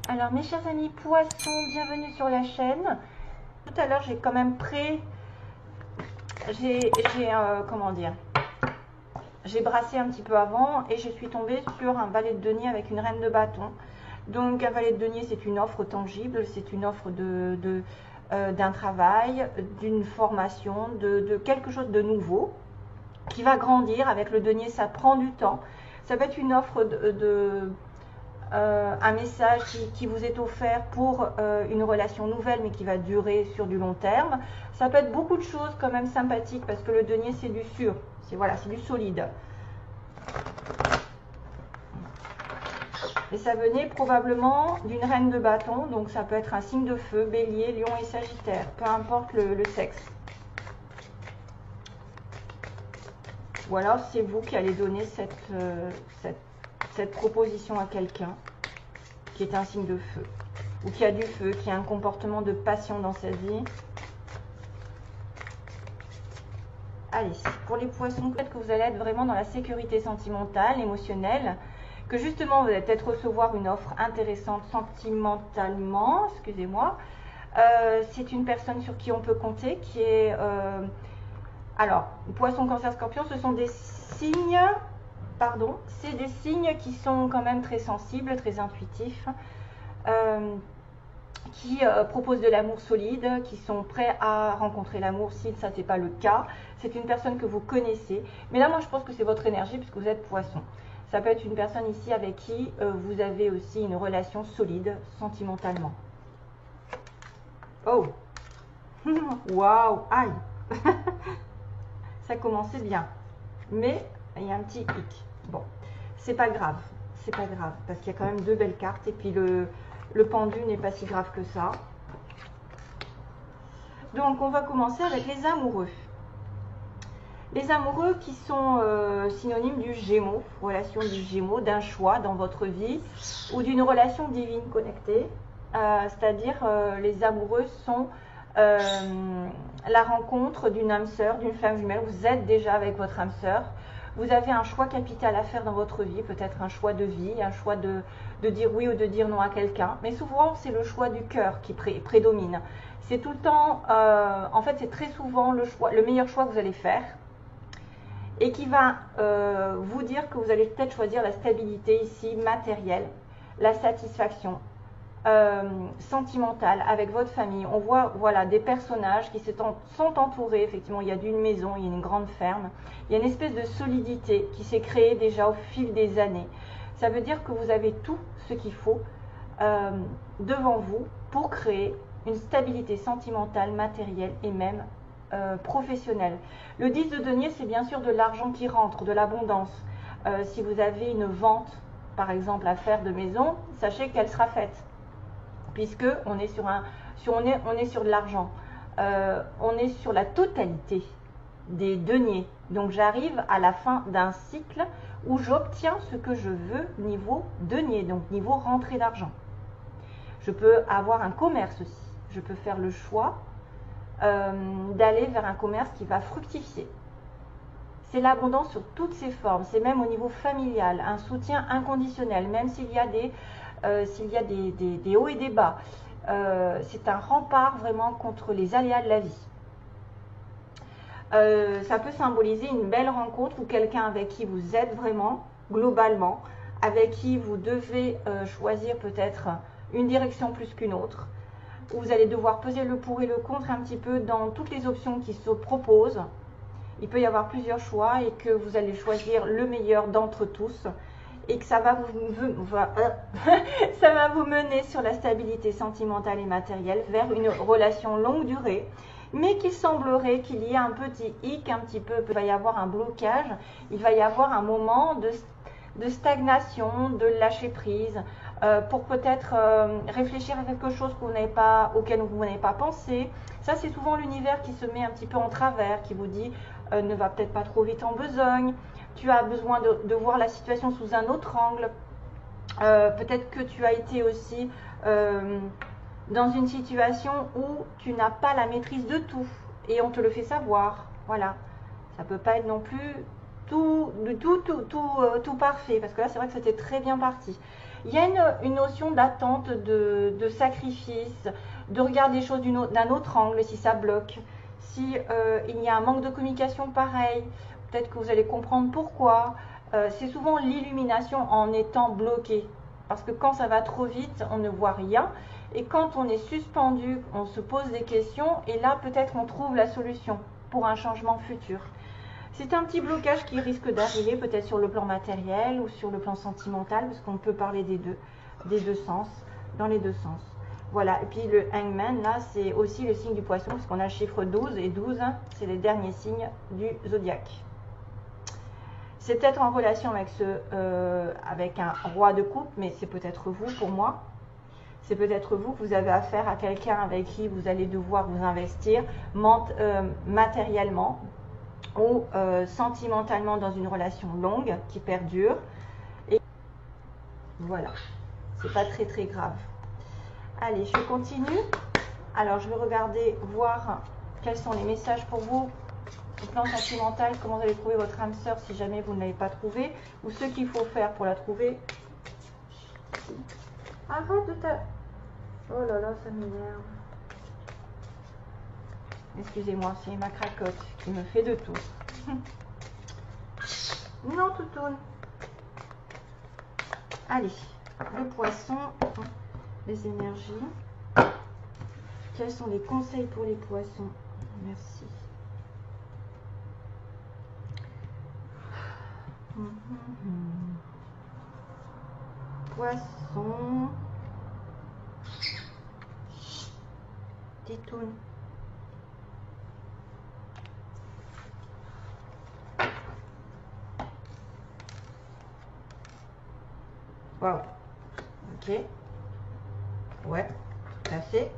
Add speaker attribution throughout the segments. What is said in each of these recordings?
Speaker 1: Alors mes chers amis poissons, bienvenue sur la chaîne. Tout à l'heure j'ai quand même comment dire, j'ai brassé un petit peu avant et je suis tombée sur un valet de denier avec une reine de bâton. Donc un valet de denier, c'est une offre tangible, c'est une offre d'un travail, d'une formation, de quelque chose de nouveau qui va grandir. Avec le denier, ça prend du temps. Ça peut être une offre un message qui vous est offert pour une relation nouvelle mais qui va durer sur du long terme. Ça peut être beaucoup de choses quand même sympathiques parce que le denier c'est du sûr, c'est du solide. Et ça venait probablement d'une reine de bâton, donc ça peut être un signe de feu, bélier, lion et sagittaire, peu importe le sexe. Ou alors c'est vous qui allez donner cette proposition à quelqu'un qui est un signe de feu, ou qui a du feu, qui a un comportement de passion dans sa vie. Allez, pour les poissons, peut-être que vous allez être vraiment dans la sécurité sentimentale, émotionnelle, que justement vous allez peut-être recevoir une offre intéressante sentimentalement, excusez-moi. C'est une personne sur qui on peut compter, qui est... alors, poisson, cancer, scorpion, ce sont des signes... Pardon, c'est des signes qui sont quand même très sensibles, très intuitifs, qui proposent de l'amour solide, qui sont prêts à rencontrer l'amour si ça n'est pas le cas. C'est une personne que vous connaissez. Mais là, moi, je pense que c'est votre énergie puisque vous êtes poisson. Ça peut être une personne ici avec qui vous avez aussi une relation solide sentimentalement. Oh, waouh, aïe. Ça commençait bien. Mais il y a un petit hic. Bon, c'est pas grave, parce qu'il y a quand même deux belles cartes et puis le pendu n'est pas si grave que ça. Donc on va commencer avec les amoureux. Les amoureux qui sont synonymes du Gémeaux, relation du Gémeaux, d'un choix dans votre vie ou d'une relation divine connectée. C'est-à-dire les amoureux sont la rencontre d'une âme sœur, d'une flamme jumelle. Vous êtes déjà avec votre âme sœur. Vous avez un choix capital à faire dans votre vie, peut-être un choix de vie, un choix de dire oui ou de dire non à quelqu'un. Mais souvent, c'est le choix du cœur qui prédomine. C'est tout le temps, en fait, c'est très souvent le meilleur choix que vous allez faire et qui va vous dire que vous allez peut-être choisir la stabilité ici matérielle, la satisfaction sentimentale avec votre famille. On voit voilà, des personnages qui sont entourés, effectivement il y a d'une maison, il y a une grande ferme, il y a une espèce de solidité qui s'est créée déjà au fil des années. Ça veut dire que vous avez tout ce qu'il faut devant vous pour créer une stabilité sentimentale, matérielle et même professionnelle. Le 10 de denier, c'est bien sûr de l'argent qui rentre, de l'abondance. Si vous avez une vente par exemple à faire de maison, sachez qu'elle sera faite, puisque on est sur de l'argent. On est sur la totalité des deniers. Donc j'arrive à la fin d'un cycle où j'obtiens ce que je veux niveau denier, donc niveau rentrée d'argent. Je peux avoir un commerce aussi. Je peux faire le choix d'aller vers un commerce qui va fructifier. C'est l'abondance sur toutes ses formes. C'est même au niveau familial, un soutien inconditionnel, même s'il y a des hauts et des bas. C'est un rempart vraiment contre les aléas de la vie. Ça peut symboliser une belle rencontre ou quelqu'un avec qui vous êtes vraiment, globalement, avec qui vous devez choisir peut-être une direction plus qu'une autre, où vous allez devoir peser le pour et le contre un petit peu dans toutes les options qui se proposent. Il peut y avoir plusieurs choix et que vous allez choisir le meilleur d'entre tous et que ça va vous mener sur la stabilité sentimentale et matérielle vers une relation longue durée, mais qu'il semblerait qu'il y ait un petit hic, un petit peu, il va y avoir un blocage, il va y avoir un moment de stagnation, de lâcher prise, pour peut-être réfléchir à quelque chose auquel vous n'avez pas pensé. Ça, c'est souvent l'univers qui se met un petit peu en travers, qui vous dit ne va peut-être pas trop vite en besogne, tu as besoin de voir la situation sous un autre angle. Peut-être que tu as été aussi dans une situation où tu n'as pas la maîtrise de tout et on te le fait savoir. Voilà, ça peut pas être non plus tout parfait, parce que là c'est vrai que c'était très bien parti. Il y a une notion d'attente, de sacrifice, de regarder les choses d'un autre angle si ça bloque. Si il y a un manque de communication pareil, peut-être que vous allez comprendre pourquoi. C'est souvent l'illumination en étant bloqué. Parce que quand ça va trop vite, on ne voit rien. Et quand on est suspendu, on se pose des questions. Et là, peut-être on trouve la solution pour un changement futur. C'est un petit blocage qui risque d'arriver peut-être sur le plan matériel ou sur le plan sentimental. Parce qu'on peut parler des deux sens, dans les deux sens. Voilà, et puis le hangman, là, c'est aussi le signe du poisson, parce qu'on a le chiffre 12, et 12, c'est les derniers signes du zodiaque. C'est peut-être en relation avec un roi de coupe, mais c'est peut-être vous pour moi. C'est peut-être vous que vous avez affaire à quelqu'un avec qui vous allez devoir vous investir matériellement ou sentimentalement dans une relation longue qui perdure. Et voilà, c'est pas très très grave. Allez, je continue. Alors, je vais regarder, voir quels sont les messages pour vous au plan sentimental, comment vous allez trouver votre âme sœur si jamais vous ne l'avez pas trouvée, ou ce qu'il faut faire pour la trouver. Arrête de ta... Oh là là, ça m'énerve. Excusez-moi, c'est ma cracotte qui me fait de tout. Non, toutoune. Allez, le poisson... Les énergies. Quels sont les conseils pour les poissons? Merci. Poisson. Titoune. Wow. Ok. Ouais, tout à fait.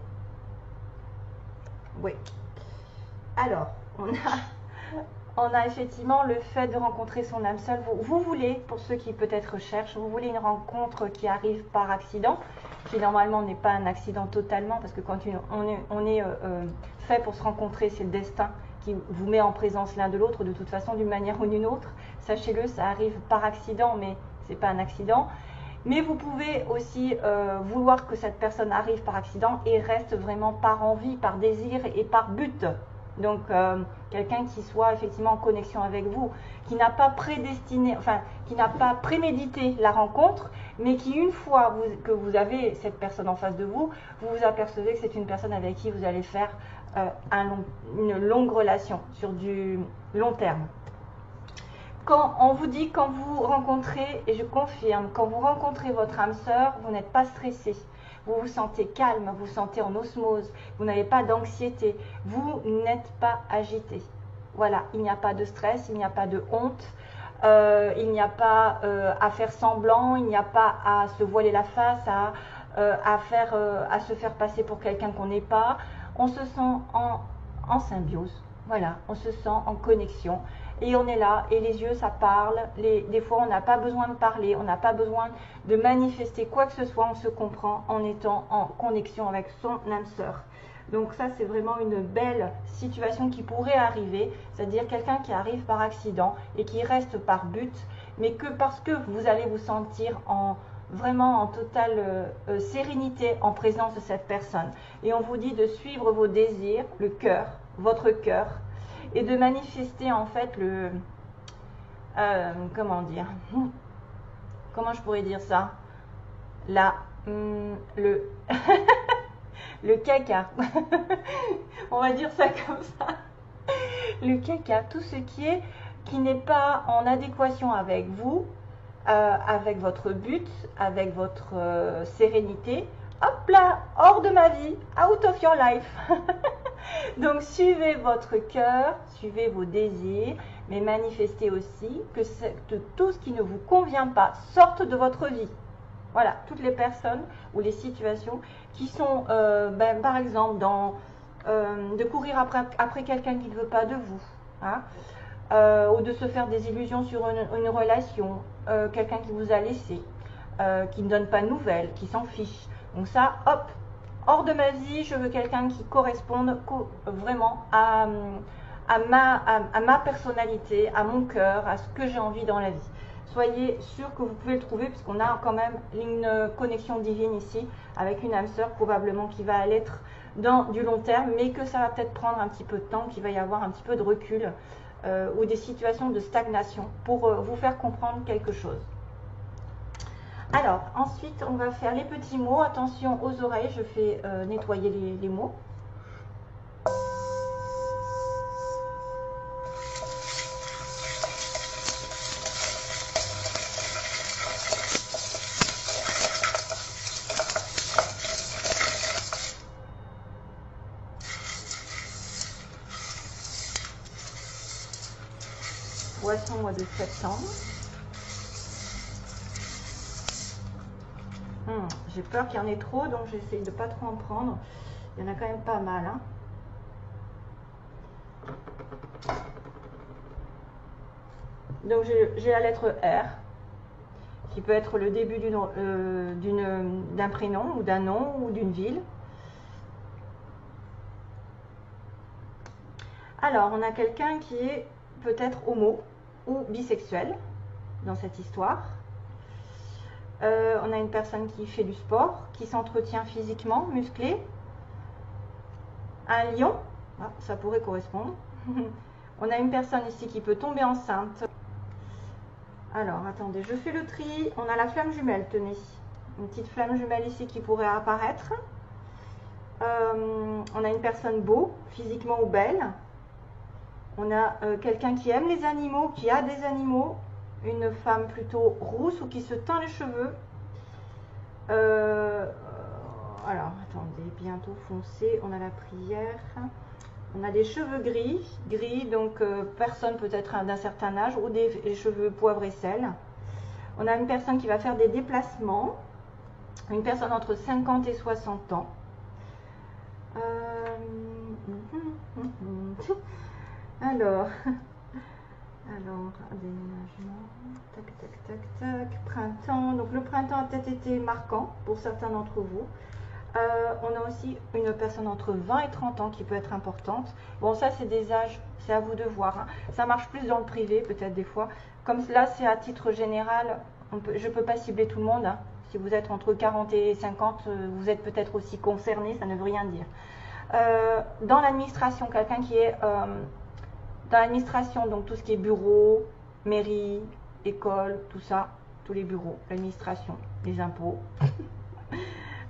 Speaker 1: Oui. Alors, on a effectivement le fait de rencontrer son âme seule. Vous voulez, pour ceux qui peut-être recherchent, vous voulez une rencontre qui arrive par accident, qui normalement n'est pas un accident totalement, parce que quand on est fait pour se rencontrer, c'est le destin qui vous met en présence l'un de l'autre, de toute façon, d'une manière ou d'une autre. Sachez-le, ça arrive par accident, mais c'est pas un accident. Mais vous pouvez aussi vouloir que cette personne arrive par accident et reste vraiment par envie, par désir et par but. Donc, quelqu'un qui soit effectivement en connexion avec vous, qui n'a pas prédestiné, enfin, qui n'a pas prémédité la rencontre, mais qui, une fois que vous avez cette personne en face de vous, vous vous apercevez que c'est une personne avec qui vous allez faire une longue relation sur du long terme. Quand on vous dit, quand vous rencontrez, et je confirme, quand vous rencontrez votre âme sœur, vous n'êtes pas stressé. Vous vous sentez calme, vous vous sentez en osmose, vous n'avez pas d'anxiété, vous n'êtes pas agité. Voilà, il n'y a pas de stress, il n'y a pas de honte, il n'y a pas à faire semblant, il n'y a pas à se voiler la face, à se faire passer pour quelqu'un qu'on n'est pas. On se sent en symbiose, voilà, on se sent en connexion. Et on est là, et les yeux, ça parle. Des fois, on n'a pas besoin de parler, on n'a pas besoin de manifester quoi que ce soit. On se comprend en étant en connexion avec son âme sœur. Donc ça, c'est vraiment une belle situation qui pourrait arriver. C'est-à-dire quelqu'un qui arrive par accident et qui reste par but, mais que parce que vous allez vous sentir vraiment en totale sérénité en présence de cette personne. Et on vous dit de suivre vos désirs, le cœur, votre cœur, et de manifester en fait comment dire, comment je pourrais dire ça, le caca, on va dire ça comme ça, le caca, tout ce qui n'est pas en adéquation avec vous, avec votre but, avec votre sérénité, hop là, hors de ma vie, out of your life. Donc suivez votre cœur, suivez vos désirs, mais manifestez aussi que tout ce qui ne vous convient pas sorte de votre vie. Voilà, toutes les personnes ou les situations qui sont, par exemple, de courir après quelqu'un qui ne veut pas de vous, hein, ou de se faire des illusions sur une relation, quelqu'un qui vous a laissé, qui ne donne pas de nouvelles, qui s'en fiche. Donc ça, hop, hors de ma vie, je veux quelqu'un qui corresponde vraiment à à ma personnalité, à mon cœur, à ce que j'ai envie dans la vie. Soyez sûr que vous pouvez le trouver, puisqu'on a quand même une connexion divine ici, avec une âme sœur probablement qui va l'être dans du long terme, mais que ça va peut-être prendre un petit peu de temps, qu'il va y avoir un petit peu de recul ou des situations de stagnation pour vous faire comprendre quelque chose. Alors, ensuite, on va faire les petits mots. Attention aux oreilles, je fais nettoyer les mots. Poisson, mois de septembre. J'ai peur qu'il y en ait trop, donc j'essaye de ne pas trop en prendre. Il y en a quand même pas mal. Hein. Donc j'ai la lettre R, qui peut être le début d'un prénom, ou d'un nom, ou d'une ville. Alors, on a quelqu'un qui est peut-être homo ou bisexuel dans cette histoire. On a une personne qui fait du sport, qui s'entretient physiquement, musclé. Un lion, ah, ça pourrait correspondre. On a une personne ici qui peut tomber enceinte. Alors, attendez, je fais le tri. On a la flamme jumelle, tenez. Une petite flamme jumelle ici qui pourrait apparaître. On a une personne beau, physiquement ou belle. On a quelqu'un qui aime les animaux, qui a des animaux. Une femme plutôt rousse ou qui se teint les cheveux. Alors, attendez, bientôt foncé. On a la prière. On a des cheveux gris, donc personne peut-être d'un certain âge, ou des cheveux poivre et sel. On a une personne qui va faire des déplacements. Une personne entre 50 et 60 ans. Alors, déménagement, tac, printemps. Donc le printemps a peut-être été marquant pour certains d'entre vous. On a aussi une personne entre 20 et 30 ans qui peut être importante. Bon, ça c'est des âges, c'est à vous de voir. Hein. Ça marche plus dans le privé peut-être des fois. Comme là c'est à titre général, je ne peux pas cibler tout le monde. Hein. Si vous êtes entre 40 et 50, vous êtes peut-être aussi concerné, ça ne veut rien dire. Dans l'administration, quelqu'un qui est... dans l'administration, donc tout ce qui est bureau, mairie, école, tout ça, tous les bureaux, l'administration, les impôts.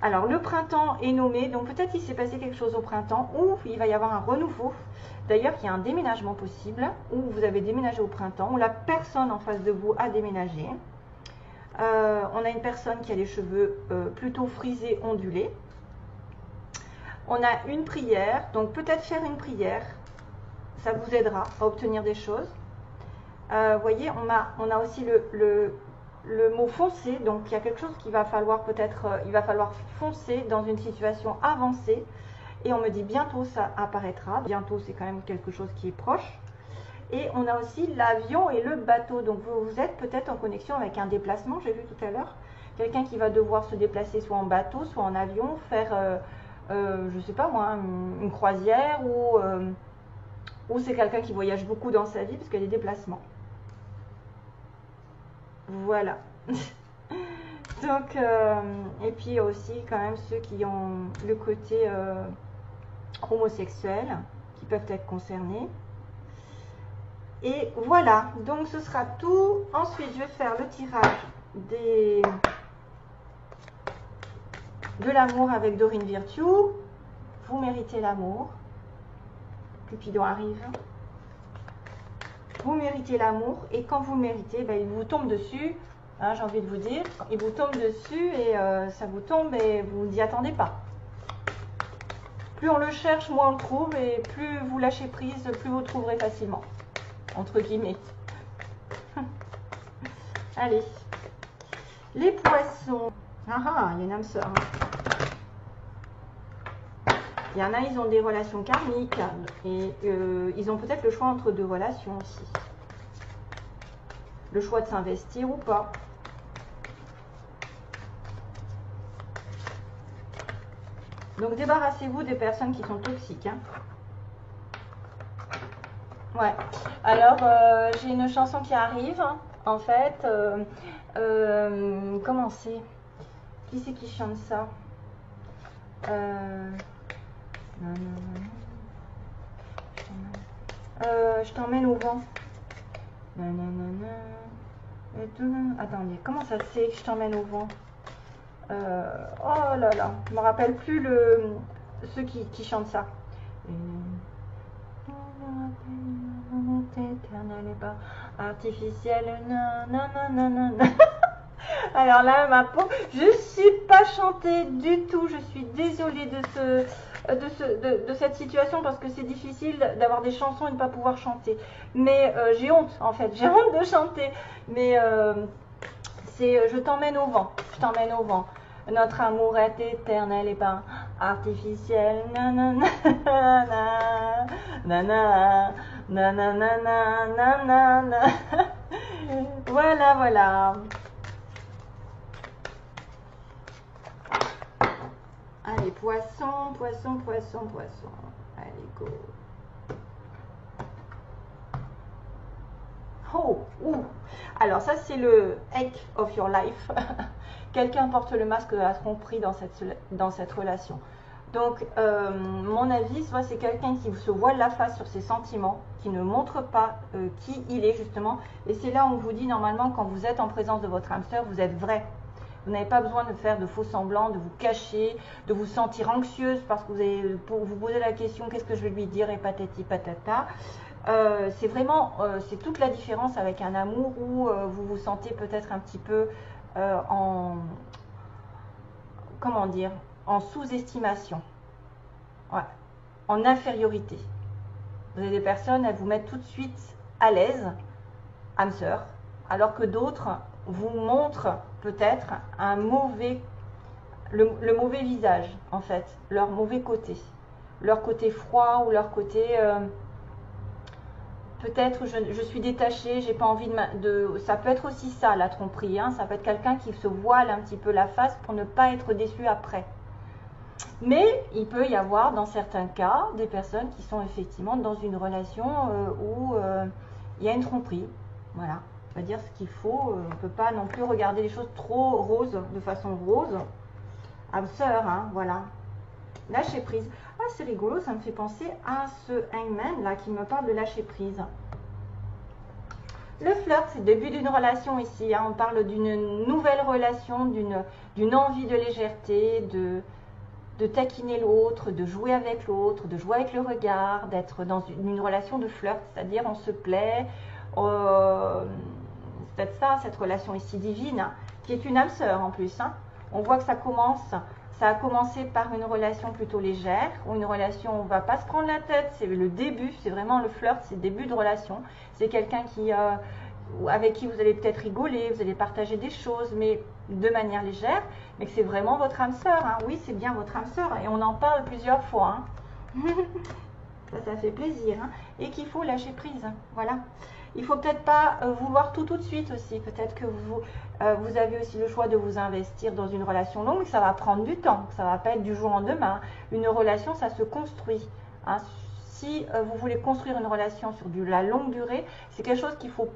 Speaker 1: Alors, le printemps est nommé, donc peut-être il s'est passé quelque chose au printemps, ou il va y avoir un renouveau. D'ailleurs, il y a un déménagement possible, ou vous avez déménagé au printemps, ou la personne en face de vous a déménagé. On a une personne qui a les cheveux plutôt frisés, ondulés. On a une prière, donc peut-être faire une prière. Ça vous aidera à obtenir des choses. Vous voyez, on a aussi le mot foncer. Donc, il y a quelque chose qu'il va falloir peut-être, il va falloir foncer dans une situation avancée. Et on me dit bientôt ça apparaîtra. Bientôt, c'est quand même quelque chose qui est proche. Et on a aussi l'avion et le bateau. Donc, vous êtes peut-être en connexion avec un déplacement, j'ai vu tout à l'heure. Quelqu'un qui va devoir se déplacer soit en bateau, soit en avion, faire, je ne sais pas moi, une croisière ou c'est quelqu'un qui voyage beaucoup dans sa vie parce qu'il y a des déplacements. Voilà. Donc, et puis il y a aussi quand même ceux qui ont le côté homosexuel, qui peuvent être concernés. Et voilà, donc ce sera tout. Ensuite, je vais faire le tirage de l'amour avec Dorine Virtue. Vous méritez l'amour. Cupidon arrive. Vous méritez l'amour et quand vous le méritez, ben, il vous tombe dessus. Hein, j'ai envie de vous dire, il vous tombe dessus et ça vous tombe et vous n'y attendez pas. Plus on le cherche, moins on le trouve et plus vous lâchez prise, plus vous le trouverez facilement. Entre guillemets. Allez. Les poissons. Ah, il y a une âme sœur. Il y en a, ils ont des relations karmiques et ils ont peut-être le choix entre deux relations aussi. Le choix de s'investir ou pas. Donc débarrassez-vous des personnes qui sont toxiques. Hein. Ouais. Alors, j'ai une chanson qui arrive, en fait. Comment c'est? Qui c'est qui chante ça? Euh, non, non, non. Je t'emmène au vent. Nanana. Attendez, comment ça c'est que je t'emmène au vent? Oh là là, je me rappelle plus ceux qui chantent ça. Éternel et pas artificiel. Nanana. Alors là, ma peau, je suis pas chantée du tout. Je suis désolée de cette situation parce que c'est difficile d'avoir des chansons et de ne pas pouvoir chanter. Mais j'ai honte en fait, j'ai honte de chanter. Mais c'est je t'emmène au vent, je t'emmène au vent. Notre amour est éternel et pas artificiel. Nanana, nanana, nanana, nanana. Voilà, voilà. Allez, poisson, poisson, poisson, poisson. Allez, go. Oh, ouh. Alors ça, c'est le Heck of your life. Quelqu'un porte le masque de la tromperie dans cette relation. Donc, mon avis, soit c'est quelqu'un qui se voile la face sur ses sentiments, qui ne montre pas qui il est justement. Et c'est là où on vous dit, normalement, quand vous êtes en présence de votre âme sœur, vous êtes vrai. Vous n'avez pas besoin de faire de faux semblants, de vous cacher, de vous sentir anxieuse parce que vous posez la question, qu'est-ce que je vais lui dire et patati patata. C'est vraiment, c'est toute la différence avec un amour où vous vous sentez peut-être un petit peu comment dire, en sous-estimation, ouais, en infériorité. Vous avez des personnes, elles vous mettent tout de suite à l'aise, âme sœur, alors que d'autres vous montrent peut-être le mauvais visage, en fait, leur mauvais côté, leur côté froid ou leur côté peut-être je suis détachée, j'ai pas envie de. Ça peut être aussi ça, la tromperie, hein, ça peut être quelqu'un qui se voile un petit peu la face pour ne pas être déçu après. Mais il peut y avoir dans certains cas des personnes qui sont effectivement dans une relation où il y a une tromperie. Voilà, on va dire ce qu'il faut. On ne peut pas non plus regarder les choses trop roses, de façon rose. Âme sœur, hein, voilà. Lâcher prise. Ah, c'est rigolo, ça me fait penser à ce hangman là qui me parle de lâcher prise. Le flirt, c'est le début d'une relation ici. Hein. On parle d'une nouvelle relation, d'une envie de légèreté, de taquiner l'autre, de jouer avec l'autre, de jouer avec le regard, d'être dans une relation de flirt, c'est-à-dire on se plaît. C'est peut-être ça, cette relation ici divine, hein, qui est une âme sœur en plus. Hein. On voit que ça a commencé par une relation plutôt légère, ou une relation où on ne va pas se prendre la tête, c'est le début, c'est vraiment le flirt, c'est le début de relation. C'est quelqu'un avec qui vous allez peut-être rigoler, vous allez partager des choses, mais de manière légère, mais que c'est vraiment votre âme sœur. Hein. Oui, c'est bien votre âme sœur, et on en parle plusieurs fois. Hein. Ça fait plaisir. Hein. Et qu'il faut lâcher prise. Voilà. Il ne faut peut-être pas vouloir tout de suite aussi. Peut-être que vous avez aussi le choix de vous investir dans une relation longue. Ça va prendre du temps. Ça ne va pas être du jour au lendemain. Une relation, ça se construit. Hein. Si vous voulez construire une relation sur la longue durée, c'est quelque chose qu'il faut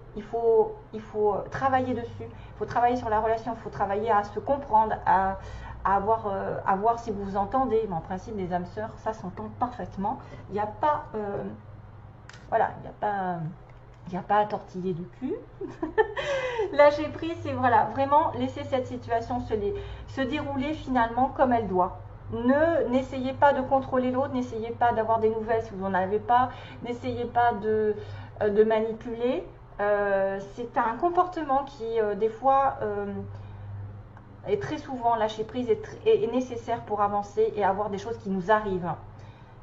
Speaker 1: travailler dessus. Il faut travailler sur la relation. Il faut travailler à se comprendre, à voir si vous vous entendez. Mais en principe, les âmes sœurs, ça s'entend parfaitement. Il n'y a pas... voilà, il n'y a pas à tortiller du cul. Lâcher prise, c'est voilà, vraiment laisser cette situation se dérouler finalement comme elle doit. N'essayez pas de contrôler l'autre, n'essayez pas d'avoir des nouvelles si vous n'en avez pas, n'essayez pas de manipuler. C'est un comportement qui, des fois, est très souvent, lâcher prise est nécessaire pour avancer et avoir des choses qui nous arrivent.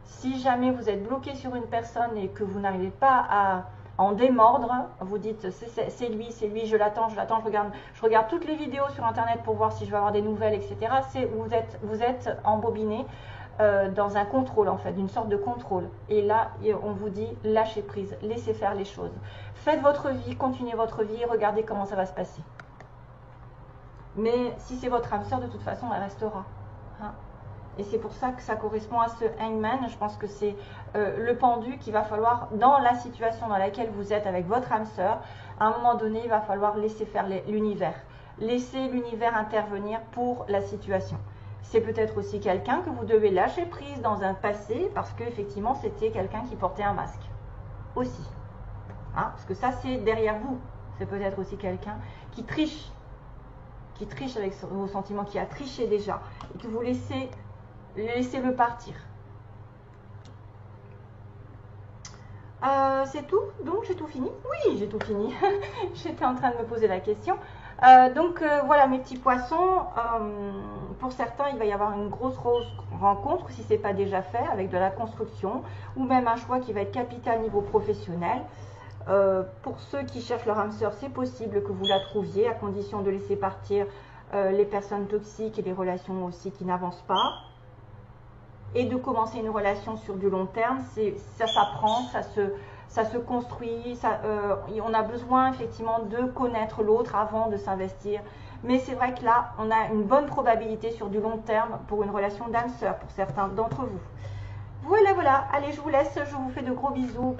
Speaker 1: Si jamais vous êtes bloqué sur une personne et que vous n'arrivez pas à en démordre, vous dites c'est lui, je l'attends, je regarde toutes les vidéos sur internet pour voir si je vais avoir des nouvelles, etc. Vous êtes embobiné dans un contrôle en fait, d'une sorte de contrôle. Et là, on vous dit lâchez prise, laissez faire les choses. Faites votre vie, continuez votre vie et regardez comment ça va se passer. Mais si c'est votre âme sœur, de toute façon, elle restera. Hein. Et c'est pour ça que ça correspond à ce hangman. Je pense que c'est le pendu qu'il va falloir, dans la situation dans laquelle vous êtes avec votre âme sœur, à un moment donné, il va falloir laisser faire l'univers. Laisser l'univers intervenir pour la situation. C'est peut-être aussi quelqu'un que vous devez lâcher prise dans un passé parce qu'effectivement, c'était quelqu'un qui portait un masque. Aussi. Hein, parce que ça, c'est derrière vous. C'est peut-être aussi quelqu'un qui triche avec vos sentiments, qui a triché déjà, et que vous laissez-le partir. C'est tout? Donc j'ai tout fini? Oui, j'ai tout fini. J'étais en train de me poser la question. Voilà mes petits poissons. Pour certains, il va y avoir une grosse rencontre, si ce n'est pas déjà fait, avec de la construction, ou même un choix qui va être capital niveau professionnel. Pour ceux qui cherchent leur âme sœur, c'est possible que vous la trouviez, à condition de laisser partir les personnes toxiques et les relations aussi qui n'avancent pas. Et de commencer une relation sur du long terme, ça s'apprend, ça se construit, on a besoin effectivement de connaître l'autre avant de s'investir. Mais c'est vrai que là, on a une bonne probabilité sur du long terme pour une relation d'âme sœur, pour certains d'entre vous. Voilà, allez, je vous laisse, je vous fais de gros bisous.